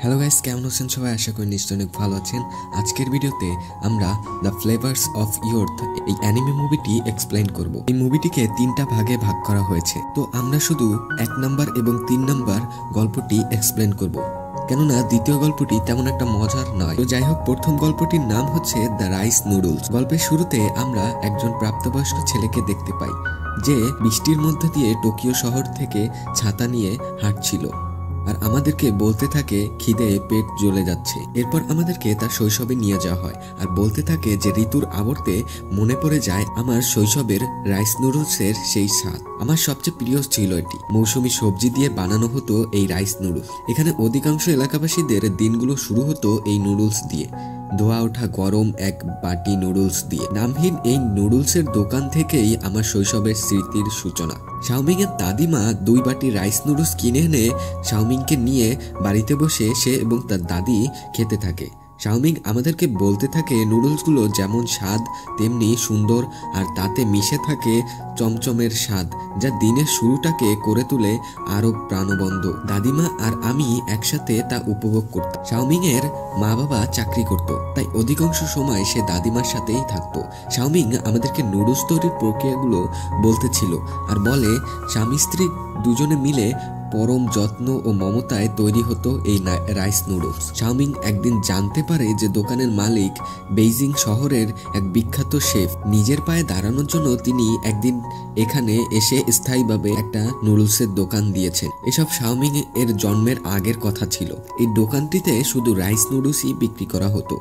Hello guys, কেমন আছেন সবাই? আশা করি নিশ্চয়ই অনেক ভালো আছেন। আজকের ভিডিওতে আমরা দ্য ফ্লেভার্স অফ ইয়র্থ এই অ্যানিমে মুভিটি এক্সপ্লেইন করব। এই মুভিটিকে 3টা ভাগে ভাগ করা হয়েছে, তো আমরা শুধু 1 নাম্বার এবং 3 নাম্বার গল্পটি এক্সপ্লেইন করব, কেননা দ্বিতীয় গল্পটি তেমন একটা মজার নয়। তো যাই হোক, প্রথম গল্পটির নাম হচ্ছে দ্য রাইস নুডলস। গল্পের শুরুতে আমরা একজন প্রাপ্তবয়স্ক ছেলেকে দেখতে পাই, যে বৃষ্টির মধ্য দিয়ে টোকিও শহর থেকে ছাতা নিয়ে হাঁটছিল আর আমাদেরকে বলতে থাকে খিদে পেট জ্বলে যাচ্ছে। এরপর আমাদেরকে তার শৈশবে নিয়ে যাওয়া হয় আর বলতে থাকে যে ঋতুর আবর্তে মনে পড়ে যায় আমার শৈশবের রাইস নুডলসের সেই স্বাদ। আমার সবচেয়ে প্রিয় ছিল এটি। মৌসুমী সবজি দিয়ে বানানো হতো এই রাইস নুডলস। এখানে অধিকাংশ এলাকাবাসীদের দিনগুলো শুরু হতো এই নুডলস দিয়ে, ধোয়া ওঠা গরম এক বাটি নুডলস দিয়ে। নামহীন এই নুডলসের দোকান থেকেই আমার শৈশবের স্মৃতির সূচনা। শাওমিং এর দাদিমা 2 বাটি রাইস নুডলস কিনে এনে শাওমিংকে নিয়ে বাড়িতে বসে সে এবং তার দাদি খেতে থাকে। শাওমিং আমাদেরকে বলতে থাকে নুডলসগুলো যেমন স্বাদ তেমনি সুন্দর, আর তাতে মিশে থাকে চমচমের স্বাদ, যা দিনের শুরুটাকে করে তোলে আরো প্রাণবন্ত। দাদিমা আর আমি একসাথে তা উপভোগ করতাম। শাওমিং এর মা বাবা চাকরি করত, তাই অধিকাংশ সময় সে দাদিমার সাথেই থাকতো। শাওমিং আমাদেরকে নুডলস তৈরির প্রক্রিয়াগুলো বলতেছিল আর বলে স্বামী স্ত্রী দুজনে মিলে পরম যত্ন ও মমতায় তৈরি হতো এই রাইস নুডলস। শাওমিং একদিন জানতে পারে যে দোকানের মালিক বেইজিং শহরের এক বিখ্যাত শেফ। নিজের পায়ে দাঁড়ানোর জন্য তিনি একদিন এখানে এসে স্থায়ীভাবে একটা নুডলসের দোকান দিয়েছেন। এসব শাওমিং এর জন্মের আগের কথা ছিল। এই দোকানটিতে শুধু রাইস নুডলসই বিক্রি করা হতো।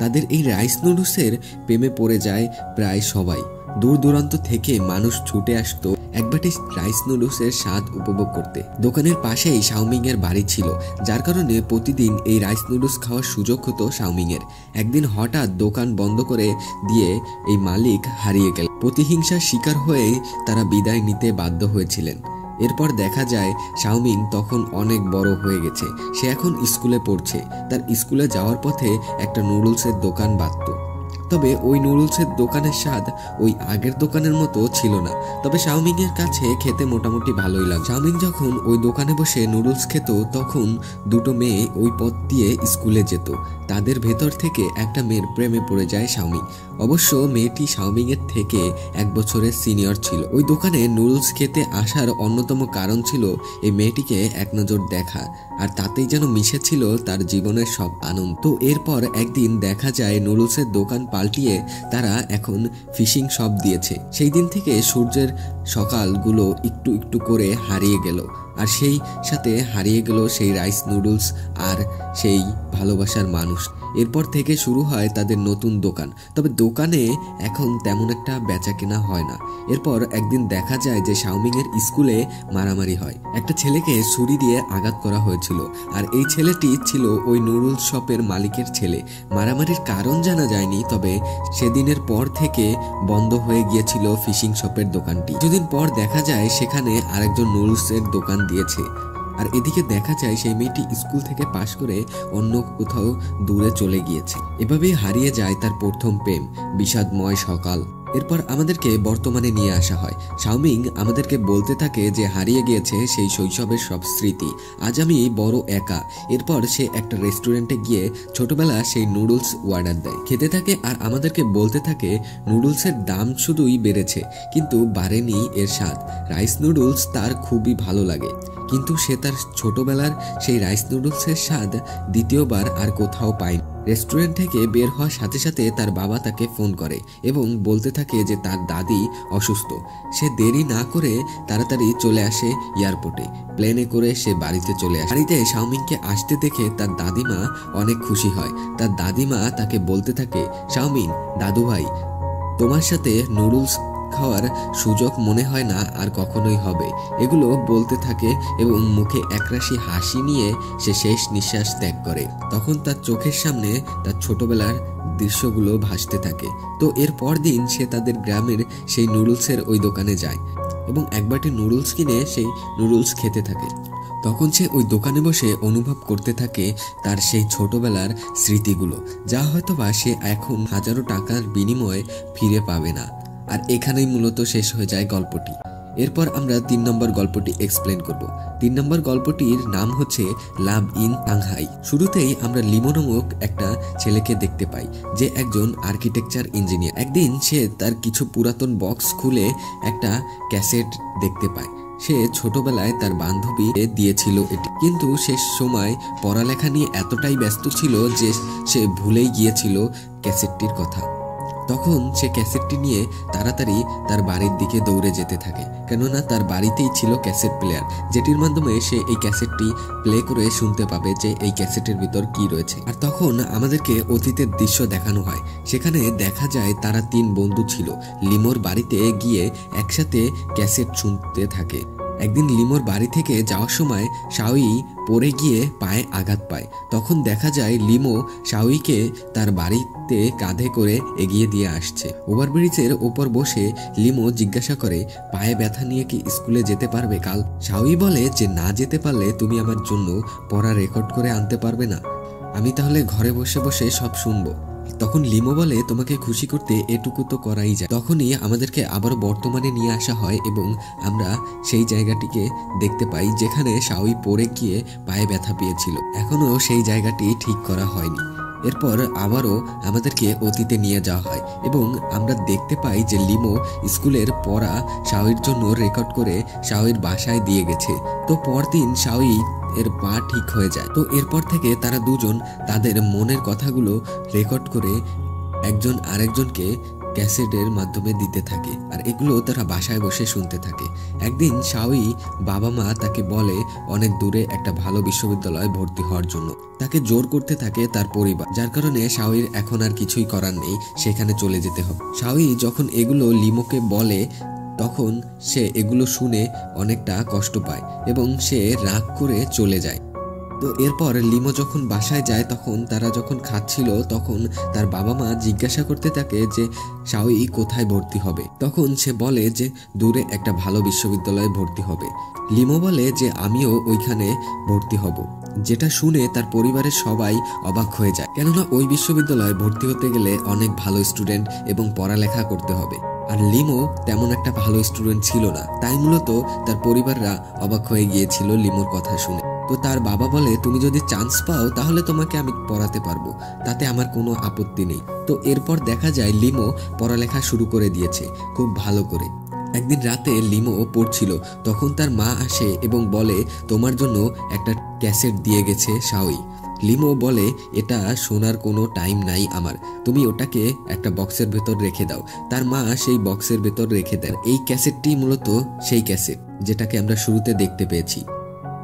তাদের এই রাইস নুডলসের প্রেমে পড়ে যায় প্রায় সবাই। দূর দূরান্ত থেকে মানুষ ছুটে আসতো এক বাটি রাইস নুডলসের স্বাদ উপভোগ করতে। দোকানের পাশেই শাওমিং এর বাড়ি ছিল, যার কারণে প্রতিদিন এই রাইস নুডলস খাওয়ার সুযোগ হতো শাওমিং এর। একদিন হঠাৎ দোকান বন্ধ করে দিয়ে এই মালিক হারিয়ে গেল। প্রতিহিংসার শিকার হয়ে তারা বিদায় নিতে বাধ্য হয়েছিলেন। এরপর দেখা যায় শাওমিং তখন অনেক বড় হয়ে গেছে। সে এখন স্কুলে পড়ছে। তার স্কুলে যাওয়ার পথে একটা নুডলসের দোকান বাঁধত। তবে ওই নুডলসের দোকানের স্বাদ ওই আগের দোকানের মতো ছিল না। তবে শাওমিং এর কাছে খেতে মোটামুটি ভালোই লাগে। শাওমিং যখন ওই দোকানে বসে নুডলস খেত, তখন 2টো মেয়ে ওই পথ দিয়ে স্কুলে যেত। তাদের ভেতর থেকে একটা মেয়ের প্রেমে পড়ে যায় শাওমিং। অবশ্য মেয়েটি শাওমিং এর থেকে 1 বছরের সিনিয়র ছিল। ওই দোকানে নুডলস খেতে আসার অন্যতম কারণ ছিল এই মেয়েটিকে এক নজর দেখা, আর তাতেই যেন মিশে ছিল তার জীবনের সব আনন্দ। তো এরপর একদিন দেখা যায় নুডলসের দোকান পাল্টিয়ে তারা এখন ফিশিং শপ দিয়েছে। সেই দিন থেকে সূর্যের সকালগুলো একটু একটু করে হারিয়ে গেল, আর সেই সাথে হারিয়ে গেল সেই রাইস নুডলস আর সেই ভালোবাসার মানুষ। এরপর থেকে শুরু হয় তাদের নতুন দোকান। তবে দোকানে এখন তেমন একটা বেচা কেনা হয় না। এরপর একদিন দেখা যায় যে শাওমিং এর স্কুলে মারামারি হয়। একটা ছেলেকে ছুরি দিয়ে আঘাত করা হয়েছিল, আর এই ছেলেটি ছিল ওই নুডলস শপের মালিকের ছেলে। মারামারির কারণ জানা যায়নি, তবে সেদিনের পর থেকে বন্ধ হয়ে গিয়েছিল ফিশিং শপের দোকানটি। কিছুদিন পর দেখা যায় সেখানে আরেকজন নুডলসের দোকান দিয়েছে, আর এদিকে দেখা যায় সেই মেয়েটি স্কুল থেকে পাশ করে অন্য কোথাও দূরে চলে গিয়েছে। এভাবেই হারিয়ে যায় তার প্রথম প্রেম, বিষাদময় সকাল। এরপর আমাদেরকে বর্তমানে নিয়ে আসা হয়। শাওমিং আমাদেরকে বলতে থাকে যে হারিয়ে গিয়েছে সেই শৈশবের সব স্মৃতি। আজ আমি বড় একা। এরপর সে একটা রেস্টুরেন্টে গিয়ে ছোটবেলা সেই নুডলস অর্ডার দেয়, খেতে থাকে আর আমাদেরকে বলতে থাকে নুডলসের দাম শুধুই বেড়েছে, কিন্তু বাড়েনি এর স্বাদ। রাইস নুডলস তার খুবই ভালো লাগে, কিন্তু সে তার ছোটবেলার সেই রাইস নুডলসের স্বাদ দ্বিতীয়বার আর কোথাও পায়নি। রেস্টুরেন্ট থেকে বের হওয়ার সাথে সাথে তার বাবা তাকে ফোন করে এবং বলতে থাকে যে তার দাদি অসুস্থ। সে দেরি না করে তাড়াতাড়ি চলে আসে এয়ারপোর্টে। প্লেনে করে সে বাড়িতে চলে আসে। বাড়িতে শাওমিংকে আসতে দেখে তার দাদিমা অনেক খুশি হয়। তার দাদিমা তাকে বলতে থাকে, শাওমিং দাদু ভাই, তোমার সাথে নুডলস খাওয়ার সুযোগ মনে হয় না আর কখনোই হবে। এগুলো বলতে থাকে এবং মুখে একরাশি হাসি নিয়ে সে শেষ নিঃশ্বাস ত্যাগ করে। তখন তার চোখের সামনে তার ছোটবেলার দৃশ্যগুলো ভাসতে থাকে। তো এর পর দিন সে তাদের গ্রামের সেই নুডলসের ওই দোকানে যায় এবং এক বাটি নুডলস কিনে সেই নুডলস খেতে থাকে। তখন সে ওই দোকানে বসে অনুভব করতে থাকে তার সেই ছোটবেলার স্মৃতিগুলো, যা হয়তোবা সে এখন হাজারো টাকার বিনিময়ে ফিরে পাবে না। আর এখানেই মূলত শেষ হয়ে যায় গল্পটি। এরপর আমরা 3 নম্বর গল্পটি এক্সপ্লেন করব। 3 নম্বর গল্পটির নাম হচ্ছে লাভ ইন সাংহাই। শুরুতেই আমরা লিমো নামক একটা ছেলেকে দেখতে পাই, যে একজন আর্কিটেকচার ইঞ্জিনিয়ার। একদিন সে তার কিছু পুরাতন বক্স খুলে একটা ক্যাসেট দেখতে পায়। সে ছোটবেলায় তার বান্ধবী দিয়েছিল এটি, কিন্তু সে সময় পড়ালেখা নিয়ে এতটাই ব্যস্ত ছিল যে সে ভুলেই গিয়েছিল ক্যাসেটটির কথা। তখন সে ক্যাসেটটি নিয়ে তাড়াতাড়ি তার বাড়ির দিকে দৌড়ে যেতে থাকে, কেননা তার বাড়িতেই ছিল ক্যাসেট প্লেয়ার, যেটির মাধ্যমে সে এই ক্যাসেটটি প্লে করে শুনতে পাবে যে এই ক্যাসেটের ভিতর কি রয়েছে। আর তখন আমাদেরকে অতীতের দৃশ্য দেখানো হয়। সেখানে দেখা যায় তারা 3 বন্ধু ছিল, লিমোর বাড়িতে গিয়ে একসাথে ক্যাসেট শুনতে থাকে। একদিন লিমোর বাড়ি থেকে যাওয়ার সময় শাওই পড়ে গিয়ে পায়ে আঘাত পায়। তখন দেখা যায় লিমো শাওইকে তার বাড়িতে কাঁধে করে এগিয়ে দিয়ে আসছে। ওভারব্রিজের ওপর বসে লিমো জিজ্ঞাসা করে, পায়ে ব্যথা নিয়ে কি স্কুলে যেতে পারবে কাল? শাওই বলে যে না যেতে পারলে তুমি আমার জন্য পড়া রেকর্ড করে আনতে পারবে না? আমি তাহলে ঘরে বসে বসে সব শুনবো। তখন লিমো বলে, তোমাকে খুশি করতে এটুকু তো করাই যায়। তখনই আমাদেরকে আবার বর্তমানে নিয়ে আসা হয় এবং আমরা সেই জায়গাটিকে দেখতে পাই যেখানে শাওই পড়ে গিয়ে পায়ে ব্যথা পেয়েছিল। এখনো সেই জায়গাটি ঠিক করা হয়নি। এরপর আবারও আমাদেরকে অতীতে নিয়ে যাওয়া হয় এবং আমরা দেখতে পাই যে লিমো স্কুলের পড়া শাওইর জন্য রেকর্ড করে শাওইর বাসায় দিয়ে গেছে। তো পরদিন শাওই এর পা ঠিক হয়ে যায়। তো এরপর থেকে তারা দুজন তাদের মনের কথাগুলো রেকর্ড করে একজন আরেকজনকে ক্যাসেটের মাধ্যমে দিতে থাকে, আর এগুলো তারা বাসায় বসে শুনতে থাকে। একদিন শাওই বাবা মা তাকে বলে অনেক দূরে একটা ভালো বিশ্ববিদ্যালয়ে ভর্তি হওয়ার জন্য। তাকে জোর করতে থাকে তার পরিবার, যার কারণে শাওইর এখন আর কিছুই করার নেই, সেখানে চলে যেতে হবে। শাওই যখন এগুলো লিমোকে বলে তখন সে এগুলো শুনে অনেকটা কষ্ট পায় এবং সে রাগ করে চলে যায়। তো এরপর লিমো যখন বাসায় যায় তখন তারা যখন খাচ্ছিল তখন তার বাবা মা জিজ্ঞাসা করতে থাকে যে শাওই কোথায় ভর্তি হবে। তখন সে বলে যে দূরে একটা ভালো বিশ্ববিদ্যালয়ে ভর্তি হবে। লিমো বলে যে আমিও ওইখানে ভর্তি হব, যেটা শুনে তার পরিবারের সবাই অবাক হয়ে যায়, কেননা ওই বিশ্ববিদ্যালয়ে ভর্তি হতে গেলে অনেক ভালো স্টুডেন্ট এবং পড়ালেখা করতে হবে। আর লিমো তেমন একটা ভালো স্টুডেন্ট ছিল না, তাই মূলত তার পরিবাররা অবাক হয়ে গিয়েছিল লিমোর কথা শুনে। তো তার বাবা বলে, তুমি যদি চান্স পাও তাহলে তোমাকে আমি পড়াতে পারবো, তাতে আমার কোনো আপত্তি নেই। তো এরপর দেখা যায় লিমো পড়ালেখা শুরু করে দিয়েছে খুব ভালো করে। একদিন রাতে লিমো পড়ছিল, তখন তার মা আসে এবং বলে, তোমার জন্য একটা ক্যাসেট দিয়ে গেছে শাওই। লিমো বলে, এটা শোনার কোনো টাইম নাই আমার, তুমি ওটাকে একটা বক্সের ভেতর রেখে দাও। তার মা সেই বক্সের ভেতর রেখে দেন। এই ক্যাসেটটি মূলত সেই ক্যাসেট যেটাকে আমরা শুরুতে দেখতে পেয়েছি।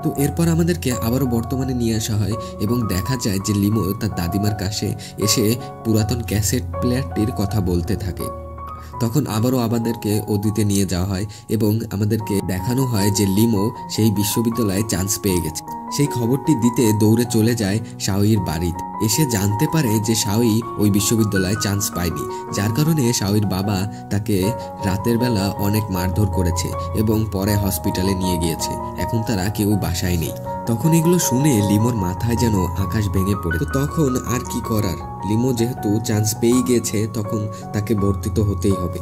তো এরপর আমাদেরকে আবারও বর্তমানে নিয়ে আসা হয় এবং দেখা যায় যে লিমো তার দাদিমার কাছে এসে পুরাতন ক্যাসেট প্লেয়ারটির কথা বলতে থাকে। তখন আবারও আমাদেরকে অতীতে নিয়ে যাওয়া হয় এবং আমাদেরকে দেখানো হয় যে লিমো সেই বিশ্ববিদ্যালয়ে চান্স পেয়ে গেছে। সেই খবরটি দিতে দৌড়ে চলে যায় শাওইর বাড়িতে। এসে জানতে পারে যে শাওই ওই বিশ্ববিদ্যালয়ে চান্স পায়নি, যার কারণে শাওইর বাবা তাকে রাতের বেলা অনেক মারধর করেছে এবং পরে হসপিটালে নিয়ে গিয়েছে। এখন তারা কেউ বাসায় নেই। তখন এগুলো শুনে লিমোর মাথায় যেন আকাশ ভেঙে পড়ে। তো তখন আর কি করার, লিমো যেহেতু চান্স পেয়ে গিয়েছে তখন তাকে ভর্তি তো হতেই হবে।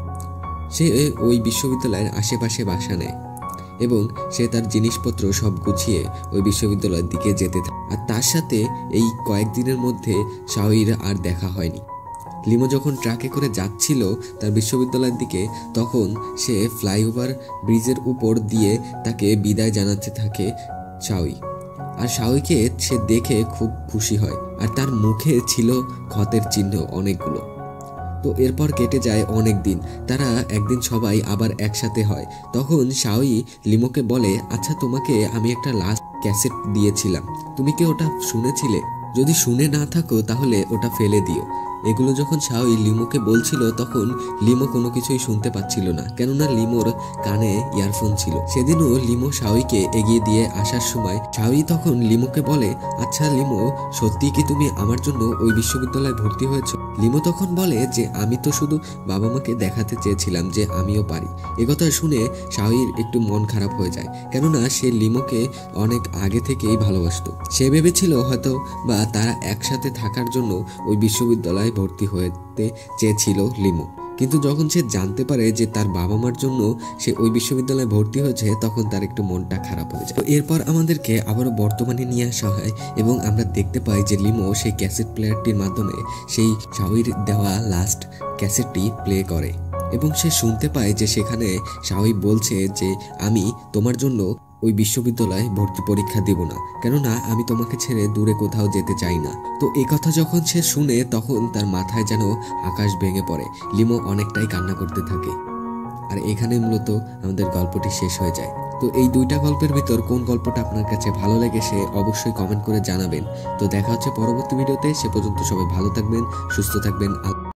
সে ওই বিশ্ববিদ্যালয়ের আশেপাশে বাসা নেয় এবং সে তার জিনিসপত্র সব গুছিয়ে ওই বিশ্ববিদ্যালয়ের দিকে যেতে থাকে। আর তার সাথে এই কয়েকদিনের মধ্যে শাওইর আর দেখা হয়নি। লিমো যখন ট্রাকে করে যাচ্ছিল তার বিশ্ববিদ্যালয়ের দিকে, তখন সে ফ্লাইওভার ব্রিজের উপর দিয়ে তাকে বিদায় জানাতে থাকে শাওই। আর শাওইকে সে দেখে খুব খুশি হয়, আর তার মুখে ছিল ক্ষতের চিহ্ন অনেকগুলো। তো এরপর কেটে যায় অনেক দিন। তারা একদিন সবাই আবার একসাথে হয়। তখন শাওই লিমোকে বলে, আচ্ছা তোমাকে আমি একটা লাস্ট ক্যাসেট দিয়েছিলাম, তুমি কি ওটা শুনেছিলে? যদি শুনে না থাকো তাহলে ওটা ফেলে দিও। এগুলো যখন শাওই লিমোকে বলছিল তখন লিমো কোনো কিছুই শুনতে পাচ্ছিল না, কেননা লিমোর কানে ইয়ারফোন ছিল। সেদিনও লিমো শাওইকে এগিয়ে দিয়ে আসার সময় শাওই তখন লিমোকে বলে, আচ্ছা লিমো, সত্যি কি তুমি আমার জন্য ওই বিশ্ববিদ্যালয়ে ভর্তি হয়েছো? লিমো তখন বলে যে আমি তো শুধু বাবা মাকে দেখাতে চেয়েছিলাম যে আমিও পারি। একথা শুনে শাওইর একটু মন খারাপ হয়ে যায়, কেননা সে লিমোকে অনেক আগে থেকেই ভালোবাসতো। সে ভেবেছিল হয়তো বা তারা একসাথে থাকার জন্য ওই বিশ্ববিদ্যালয়ে ভর্তি হতে চেয়েছিল লিমো। কিন্তু যখন সে জানতে পারে যে তার বাবা মার জন্য সে ওই বিশ্ববিদ্যালয়ে ভর্তি হয়েছে তখন তার একটু মনটা খারাপ হয়ে যায়। তো এরপর আমাদেরকে আবারও বর্তমানে নিয়ে আসা হয় এবং আমরা দেখতে পাই যে লিমো সেই ক্যাসেট প্লেয়ারটির মাধ্যমে সেই শাওইর দেওয়া লাস্ট ক্যাসেটটি প্লে করে এবং সে শুনতে পায় যে সেখানে শাওই বলছে যে আমি তোমার জন্য ওই বিশ্ববিদ্যালয়ে ভর্তি পরীক্ষা দেব না, কেননা আমি তোমাকে ছেড়ে দূরে কোথাও যেতে চাই না। তো এই কথা যখন সে শুনে তখন তার মাথায় যেন আকাশ ভেঙে পড়ে। লিমো অনেকটাই কান্না করতে থাকে। আর এখানে মূলত আমাদের গল্পটি শেষ হয়ে যায়। তো এই দুইটা গল্পের ভিতর কোন গল্পটা আপনার কাছে ভালো লেগেছে অবশ্যই কমেন্ট করে জানাবেন। তো দেখা হচ্ছে পরবর্তী ভিডিওতে, সে পর্যন্ত সবাই ভালো থাকবেন, সুস্থ থাকবেন।